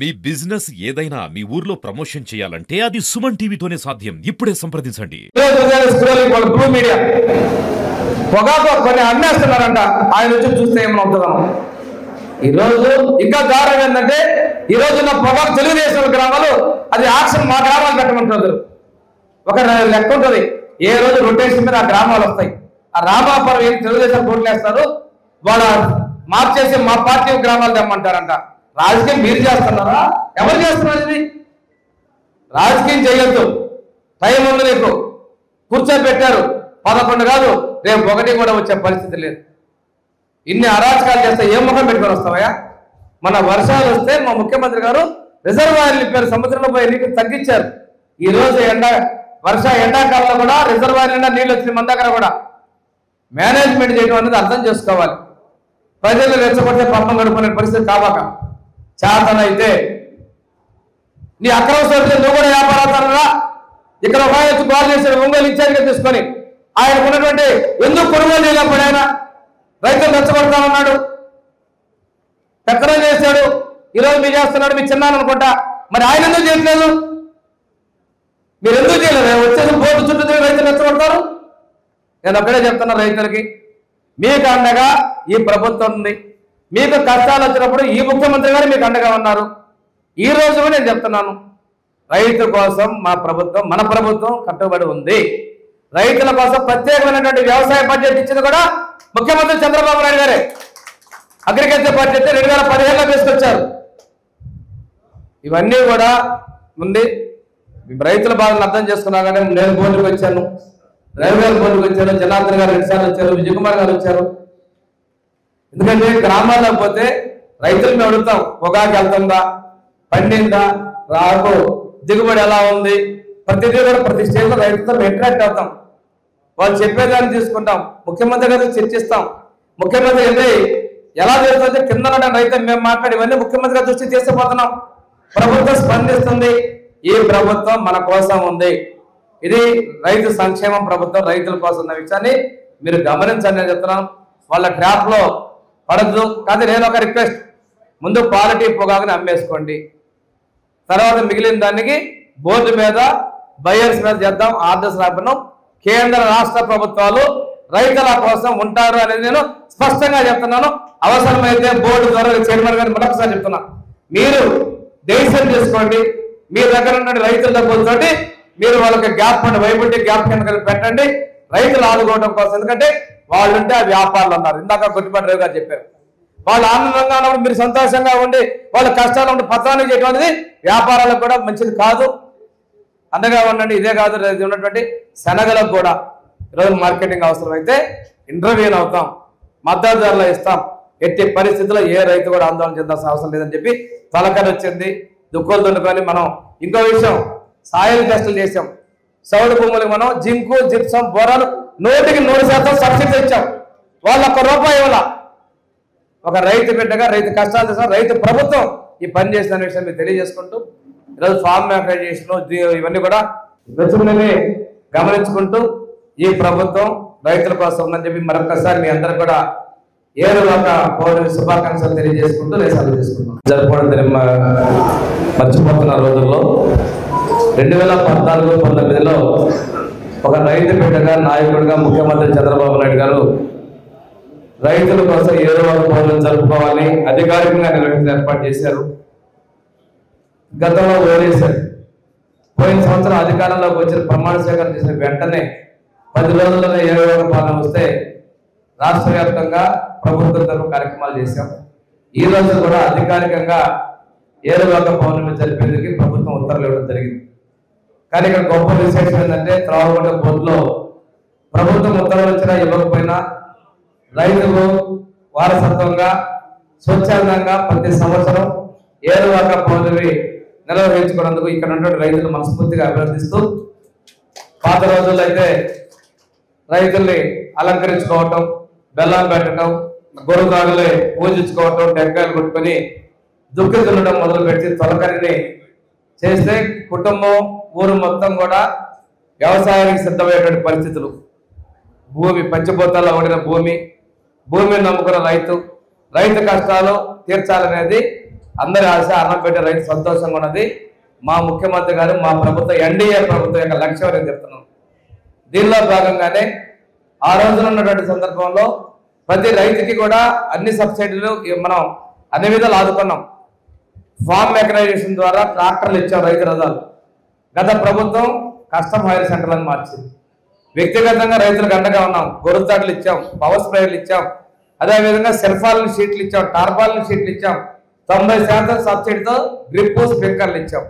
మీ business ఏదైనా మీ ఊర్లో promotion చేయాలంటే అది సుమన్ టీవీతోనే సాధ్యం. ఇప్పుడే సంప్రదించండి. బ్లూ మీడియా పొగాకు కొన్ని అమ్మేస్తున్నారంట. ఆయన వచ్చి చూస్తే ఏమవుతుందనం. ఈరోజు ఇంకా దారుణం ఏంటంటే ఈరోజు నా పొగాకు తెలుగుదేశం గ్రామాలు అది ఆక్షన్ మా గ్రామాలు పెట్టమంటారు. ఒక లెక్క ఉంటుంది. ఏ రోజు రొటేషన్ మీద ఆ గ్రామాలు వస్తాయి. ఆ రామాపురం ఏం తెలుగుదేశం ఓట్లు వేస్తారు, వాళ్ళ మార్చేసి మా పార్టీ గ్రామాలు తెమ్మంటారంట. రాజకీయం మీరు చేస్తున్నారా? ఎవరు చేస్తున్నారు? ఇది రాజకీయం చేయొద్దు. టైం ఉంది నీకు. కూర్చోబెట్టారు 11 కాదు, రేపు 1 కూడా వచ్చే పరిస్థితి లేదు. ఇన్ని అరాచకాలు చేస్తే ఏం ముఖం పెట్టుకొని వస్తావా? మన వర్షాలు వస్తే మా ముఖ్యమంత్రి గారు రిజర్వాయర్లు ఇప్పారు, సముద్రంలో పోయి నీటి తగ్గించారు. ఈ రోజు ఎండాకాలంలో కూడా రిజర్వాయర్ నిండా నీళ్ళు వచ్చింది. మన దగ్గర కూడా మేనేజ్మెంట్ చేయడం అనేది అర్థం చేసుకోవాలి. ప్రజలు రెచ్చగొడితే పంపం గడుపుకునే పరిస్థితి కావాక చేతనైతే నీ అక్రమ సోదరులు నువ్వు కూడా వ్యాపారస్తారా? ఇక్కడ ఒక ఆయన కాల్ చేశాడు, ఒంగోలు ఇన్ఛార్జిగా తీసుకొని ఆయనకు ఉన్నటువంటి ఎందుకు కొనుగోలు చేయలేకపోయి ఆయన రైతులు రెచ్చగొడతామన్నాడు, పెత్తనం చేశాడు. ఈరోజు మీరు చేస్తున్నాడు, మీ చిన్నాను అనుకుంటా. మరి ఆయన ఎందుకు చేయట్లేదు? మీరు ఎందుకు చేయలేదు? వచ్చేసి బోర్డు చుట్టూ తిరిగి రైతులు రెచ్చగొడతారు. నేను ఒక్కడే చెప్తున్నా, రైతులకి మీకు అండగా ఈ ప్రభుత్వం ఉంది. మీకు కష్టాలు వచ్చినప్పుడు ఈ ముఖ్యమంత్రి గారు మీకు అండగా ఉన్నారు. ఈ రోజు కూడా నేను చెప్తున్నాను, రైతు కోసం మన ప్రభుత్వం కట్టుబడి ఉంది. రైతుల కోసం ప్రత్యేకమైనటువంటి వ్యవసాయ బడ్జెట్ ఇచ్చింది కూడా ముఖ్యమంత్రి చంద్రబాబు నాయుడు గారే. అగ్రికల్చర్ బడ్జెట్ 2015లో తీసుకొచ్చారు. ఇవన్నీ కూడా ఉంది. రైతుల బాధను అర్థం చేసుకున్నా కానీ నేను బోర్డుకు వచ్చాను, రవి గారు బోర్డుకు వచ్చారు, జనార్దన్ గారు 2 సార్లు వచ్చారు, విజయ్ కుమార్ గారు వచ్చారు. ఎందుకంటే గ్రామాల్లో పోతే రైతులు మేము అడుగుతాం, పొగాకు వెళ్తుందా, పండిందా, రాకు దిగుబడి ఎలా ఉంది, ప్రతిదీ కూడా ప్రతి స్టేజ్లో రైతులతో ఇంటరాక్ట్ అవుతాం. వాళ్ళు చెప్పేదాన్ని తీసుకుంటాం, ముఖ్యమంత్రి గారితో చర్చిస్తాం. ముఖ్యమంత్రి అయితే ఎలా చేస్తుంటే కింద రైతు మేము మాట్లాడి ఇవన్నీ ముఖ్యమంత్రి గారి దృష్టి తీసుకుపోతున్నాం. ప్రభుత్వం స్పందిస్తుంది. ఈ ప్రభుత్వం మన కోసం ఉంది. ఇది రైతు సంక్షేమం ప్రభుత్వం, రైతుల కోసం ఉన్న విషయాన్ని మీరు గమనించండి అని చెప్తున్నాను. వాళ్ళ ట్రాప్ లో పడద్దు. కానీ నేను ఒక రిక్వెస్ట్, ముందు క్వాలిటీ పొగాకుని అమ్మేసుకోండి, తర్వాత మిగిలిన దానికి బోర్డు మీద బయర్స్ మీద చేద్దాం. ఆర్డర్స్ రాకపోయినాం. కేంద్ర రాష్ట్ర ప్రభుత్వాలు రైతుల కోసం ఉంటారు అనేది నేను స్పష్టంగా చెప్తున్నాను. అవసరమైతే బోర్డు ద్వారా చైర్మన్ గారిని మరొకసారి చెప్తున్నా, మీరు డెసిషన్ చేసుకోండి. మీ దగ్గర ఉన్న రైతులతో కూర్చోండి, మీరు వాళ్ళకి gap fund, viability gap fund పెట్టండి, రైతులు ఆదుకోవడం కోసం. ఎందుకంటే వాళ్ళు ఉంటే ఆ వ్యాపారులు ఉన్నారు. ఇందాక గుట్టిపాటి రావు గారు చెప్పారు, వాళ్ళు ఆనందంగా ఉన్నప్పుడు మీరు సంతోషంగా ఉండి వాళ్ళ కష్టాలు ఉండి పత్రాన్ని చేయడం అనేది వ్యాపారాలకు కూడా మంచిది కాదు. అండగా ఉండండి. ఇదే కాదు, ఉన్నటువంటి శనగలకు కూడా ఈరోజు మార్కెటింగ్ అవసరమైతే ఇంటర్వ్యూని అవుతాం, మద్దతు ధరలో ఇస్తాం. ఎట్టి పరిస్థితుల్లో ఏ రైతు కూడా ఆందోళన చెందాల్సిన అవసరం లేదని చెప్పి తలకని వచ్చింది. దుక్కులు దున్నుకొని మనం ఇంకో విషయం, సాయిల్ టెస్టులు చేసాం. సౌడు భూములకు మనం జింకు, జిప్సం, బోరాలు 100% సబ్సిడీ ఇచ్చాం. వాళ్ళు ₹1 ఇవ్వాల. ఒక రైతు బిడ్డగా రైతు కష్టాలు చేసిన రైతు ప్రభుత్వం ఈ పని చేసిన విషయం మీరు తెలియజేసుకుంటూ, ఈరోజు ఫార్మ్ మెకనైజేషన్ ఇవన్నీ కూడా వెచ్చుకుని గమనించుకుంటూ ఈ ప్రభుత్వం రైతుల కోసం ఉందని చెప్పి మరొకసారి మీ అందరూ కూడా ఏరువాక పౌర్ణమి శుభాకాంక్షలు తెలియజేసుకుంటూ రేసాలు చేసుకుంటాం. జరుపుకోవడం మర్చిపోతున్న రోజుల్లో 2014-19లో ఒక రైతు బిడ్డగా, నాయకుడిగా ముఖ్యమంత్రి చంద్రబాబు నాయుడు గారు రైతుల కోసం ఏరువాక పౌర్ణమి జరుపుకోవాలని అధికారికంగా నిర్వహించిన ఏర్పాటు చేశారు. గతంలో ఓడేశారు. పోయిన సంవత్సరం అధికారంలోకి వచ్చిన ప్రమాణ స్వీకారం చేసిన వెంటనే 10 రోజుల్లోనే ఏరువాక పౌర్ణమి వస్తే రాష్ట్ర వ్యాప్తంగా ప్రభుత్వం తరఫు కార్యక్రమాలు చేశాం. ఈ రోజు కూడా అధికారికంగా ఏరువాక పౌర్ణమి జరిపేందుకు ప్రభుత్వం ఉత్తర్వులు ఇవ్వడం జరిగింది. కానీ ఇక్కడ గొప్ప విశేషం ఏంటంటే, త్రాగుబడ్డ బోర్డులో ప్రభుత్వం ఉత్తర్వులు ఇచ్చినా ఇవ్వకపోయినా రైతులు వారసత్వంగా స్వచ్ఛందంగా ప్రతి సంవత్సరం ఏరువాక పౌర్ణమి నిర్వహించుకున్నందుకు ఇక్కడ ఉన్నటువంటి రైతులు మనస్ఫూర్తిగా అభినందిస్తూ, పాత రోజుల్లో అయితే రైతుల్ని అలంకరించుకోవటం, బెల్లం పెట్టడం, గొర్రెగాడులే పూజించుకోవటం, టెంకాయలు కొట్టుకొని దుక్కి దున్నడం మొదలుపెట్టి తొలకరిని చేస్తే కుటుంబం, ఊరు మొత్తం కూడా వ్యవసాయానికి సిద్ధమయ్యేటువంటి పరిస్థితులు. భూమి పంచభూతాల్లో ఓడిన భూమిని నమ్ముకున్న రైతు కష్టాలు తీర్చాలనేది అందరి ఆశ అన్నం పెట్టే రైతు సంతోషంగా ఉన్నది. మా ముఖ్యమంత్రి గారు మా ప్రభుత్వం ఎన్డీఏ ప్రభుత్వం యొక్క లక్ష్యం నేను చెప్తున్నాను. దీనిలో భాగంగానే ఆ రోజున ఉన్నటువంటి సందర్భంలో ప్రతి రైతుకి కూడా అన్ని సబ్సిడీలు మనం అన్ని విధాలు ఆదుకున్నాం. ఫార్మ్ మెకనైజేషన్ ద్వారా ట్రాక్టర్లు ఇచ్చాం రైతు రథాలు. గత ప్రభుత్వం కస్టమ్ హైర్ సెంటర్లను మార్చింది. వ్యక్తిగతంగా రైతులకు అండగా ఉన్నాం. గొర్రెతాడులు ఇచ్చాం, పవర్ స్ప్రేయర్లు ఇచ్చాం, అదేవిధంగా సెల్ఫాలిన్ షీట్లు ఇచ్చాం, టార్పాలిన్ షీట్లు ఇచ్చాం. 90% సబ్సిడీతో డ్రిప్ స్ప్రింకర్లు ఇచ్చాం.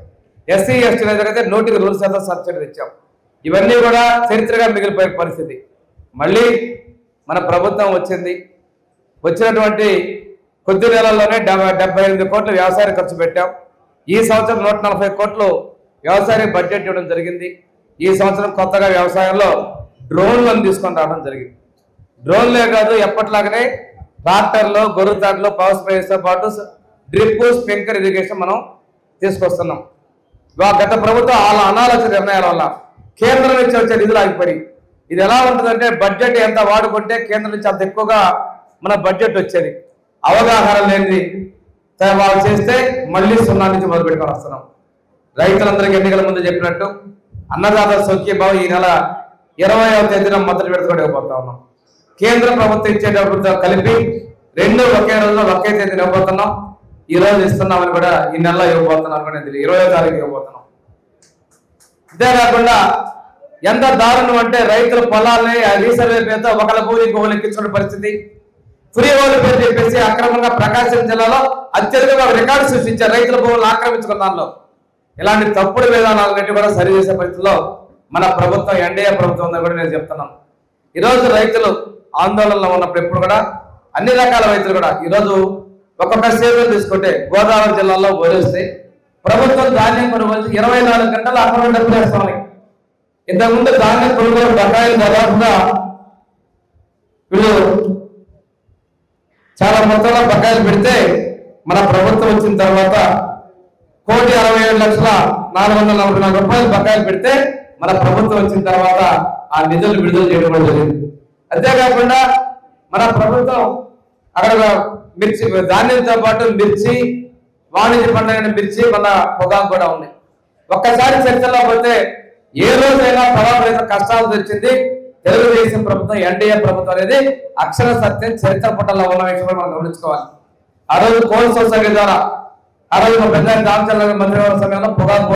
ఎస్సీ ఎస్టీ అయితే 100% సబ్సిడీలు ఇచ్చాం. ఇవన్నీ కూడా చరిత్రగా మిగిలిపోయే పరిస్థితి. మళ్ళీ మన ప్రభుత్వం వచ్చినటువంటి కొద్ది నెలల్లోనే 78 కోట్లు వ్యవసాయ ఖర్చు పెట్టాం. ఈ సంవత్సరం 140 కోట్లు వ్యవసాయ బడ్జెట్ ఇవ్వడం జరిగింది. ఈ సంవత్సరం కొత్తగా వ్యవసాయంలో డ్రోన్లను తీసుకొని రావడం జరిగింది. డ్రోన్లే కాదు, ఎప్పటిలాగానే ట్రాక్టర్లు, గొర్రెతాడులు, పవర్ స్ప్రేయర్స్తో పాటు డ్రిప్ స్ప్రింకర్ ఇరిగేషన్ మనం తీసుకొస్తున్నాం. గత ప్రభుత్వం అనాలోచిత నిర్ణయాల వల్ల కేంద్రం నుంచి వచ్చే నిధులు ఆగిపోయి, ఇది ఎలా ఉంటుందంటే బడ్జెట్ ఎంత వాడుకుంటే కేంద్రం నుంచి అంత ఎక్కువగా మన బడ్జెట్ వచ్చేది. అవగాహన లేనిది వాళ్ళు చేస్తే మళ్ళీ 0 నుంచి మొదలు పెట్టుకొని వస్తున్నాం. రైతులందరికీ ఎన్నికల ముందు చెప్పినట్టు అన్నదాత సౌఖ్యభావం ఈ నెల 20వ తేదీన మొదటి విడత కూడా ఇవ్వబోతా ఉన్నాం. కేంద్ర ప్రభుత్వం ఇచ్చేటప్పుడు కలిపి 2 ఒకే రోజులో ఒకే తేదీన ఇవ్వబోతున్నాం. ఈ రోజు ఇస్తున్నామని కూడా ఈ నెలలో ఇవ్వబోతున్నాం. 20వ తారీఖు ఇవ్వబోతున్నాం. అంతేకాకుండా ఎంత దారుణం అంటే రైతుల పొలాలని రీసర్వే పేరుతో ఒకళ్ళ భూమి ఇంకొకరు ఎక్కించుకునే పరిస్థితి. ఫ్రీ హోల్డ్ పేరు చెప్పేసి అక్రమంగా ప్రకాశం జిల్లాలో అత్యధికంగా రికార్డు సృష్టించారు రైతుల భూములు ఆక్రమించుకున్న దానిలో. ఇలాంటి తప్పుడు విధానాలన్నిటి కూడా సరిచేసే పరిస్థితిలో మన ప్రభుత్వం ఎన్డీఏ ప్రభుత్వం ఉందని కూడా నేను చెప్తున్నాను. ఈరోజు రైతులు ఆందోళనలో ఉన్నప్పుడు ఎప్పుడు కూడా అన్ని రకాల రైతులు కూడా ఈరోజు ఒక్కొక్క సీజన్ తీసుకుంటే గోదావరి జిల్లాలో పోలిస్తే ప్రభుత్వం ధాన్యం కొనుగోలు 24 గంటల అకౌంట్ డబ్బులు వేస్తామని. ఇంతకుముందు ధాన్యం కొనుగోలు బకాయిలు దాదాపుగా వీళ్ళు చాలా మొత్తంలో బకాయిలు పెడితే మన ప్రభుత్వం వచ్చిన తర్వాత 1,67,444 రూపాయలు బకాయిలు పెడితే మన ప్రభుత్వం వచ్చిన తర్వాత ఆ నిధులు విడుదల చేయడం జరిగింది. అంతేకాకుండా మన ప్రభుత్వం అక్కడ మిర్చి ధాన్యంతో పాటు మిర్చి, వాణిజ్య పంటలైన మిర్చి, మన పొగాకు కూడా ఉంది. ఒక్కసారి చర్చల్లో పోతే ఏ రోజైనా ప్రభావిత కష్టాలు తెచ్చింది తెలుగుదేశం ప్రభుత్వం, ఎన్డీఏ ప్రభుత్వం అనేది అక్షర సత్యం చరిత్ర పుటల్లో ఉన్న విషయం మనం గమనించుకోవాలి. ఆ రోజు కోల్ సొసైటీ ద్వారా ఆ రోజు పెద్ద రామచంద్ర మంత్రివర్గ సమయంలో పొగాకు